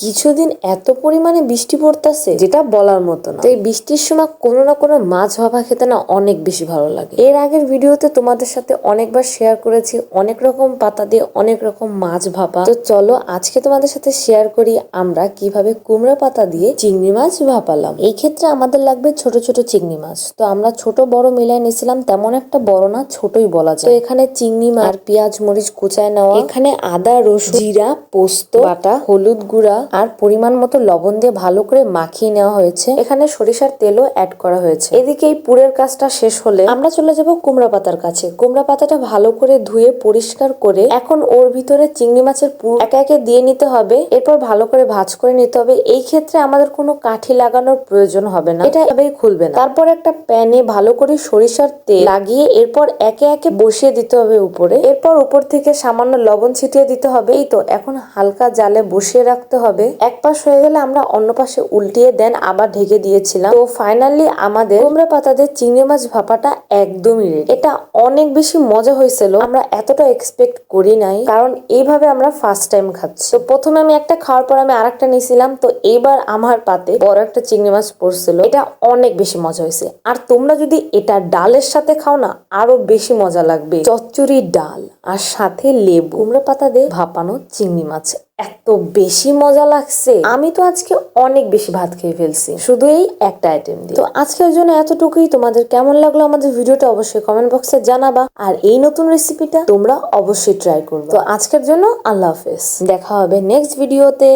কিছুদিন এত পরিমাণে বৃষ্টি পড়তেছে যেটা বলার মতো না। তো এই বৃষ্টির সময় কোনো না কোনো মাছ ভাপা খেতে না অনেক বেশি ভালো লাগে। এর আগের ভিডিওতে তোমাদের সাথে অনেকবার শেয়ার করেছি অনেক রকম পাতা দিয়ে অনেক রকম মাছ ভাপা। তো চলো আজকে তোমাদের সাথে শেয়ার করি আমরা কিভাবে কুমড়া পাতা দিয়ে চিংড়ি মাছ ভাপালাম। এই ক্ষেত্রে আমাদের লাগবে ছোট ছোট চিংড়ি মাছ। তো আমরা ছোট বড় মিলাই নিয়েছিলাম, তেমন একটা বড় না, ছোটই বলা যায়। তো এখানে চিংড়ি মাছ আর পেঁয়াজ মরিচ কুচায় নেওয়া, এখানে আদা রসুন জিরা পোস্ত বাটা, হলুদ গুঁড়া আর পরিমাণ মতো লবণ দিয়ে ভালো করে মাখিয়ে নেওয়া হয়েছে। এখানে সরিষার তেলও অ্যাড করা হয়েছে। এদিকে এই পুরের কাজটা শেষ হলে আমরা চলে যাব কুমড়া পাতার কাছে। কুমড়া পাতাটা ভালো করে ধুয়ে পরিষ্কার করে এখন ওর ভিতরে চিংড়ি মাছের পুর একে একে দিয়ে নিতে হবে। এরপর ভালো করে ভাঁজ করে নিতে হবে। এই ক্ষেত্রে আমাদের কোনো কাঠি লাগানোর প্রয়োজন হবে না, এটা এভাবেই খুলবে না। তারপর একটা প্যানে ভালো করে সরিষার তেল লাগিয়ে এরপর একে একে বসিয়ে দিতে হবে উপরে। এরপর উপর থেকে সামান্য লবণ ছিটিয়ে দিতে হবে। এই তো এখন হালকা জালে বসিয়ে রাখতে হবে। এক পাশ হয়ে গেলে আমরা অন্য পাশে উল্টিয়ে দেন আবার ঢেকে দিয়েছিলাম। তো ফাইনালি আমাদের কুমড়া পাতা দিয়ে চিংড়ি মাছ ভাপাটা একদমই রেডি। এটা অনেক বেশি মজা হয়েছিল, আমরা এতটা এক্সপেক্ট করি নাই, কারণ এইভাবে আমরা ফার্স্ট টাইম খাচ্ছি। তো প্রথমে আমি একটা খাওয়ার পর আমি আরেকটা নিয়েছিলাম। তো এইবার আমার পাতে বড় একটা চিংড়ি মাছ পড়ছিল। এটা অনেক বেশি মজা হয়েছে। আর তোমরা যদি এটা ডালের সাথে খাও না আরো বেশি মজা লাগবে। চচ্চড়ি ডাল আর সাথে লেবু, কুমড়া পাতা দিয়ে ভাপানো চিংড়ি মাছ, এত বেশি মজা লাগছে। আমি তো আজকে অনেক বেশি ভাত খেয়ে ফেলছি শুধু এই একটা আইটেম দিয়ে। তো আজকের জন্য এতটুকুই। তোমাদের কেমন লাগলো আমাদের ভিডিওটা অবশ্যই কমেন্ট বক্সে জানাবা। আর এই নতুন রেসিপিটা তোমরা অবশ্যই ট্রাই করবে। তো আজকের জন্য আল্লাহ হাফেজ, দেখা হবে নেক্সট ভিডিওতে।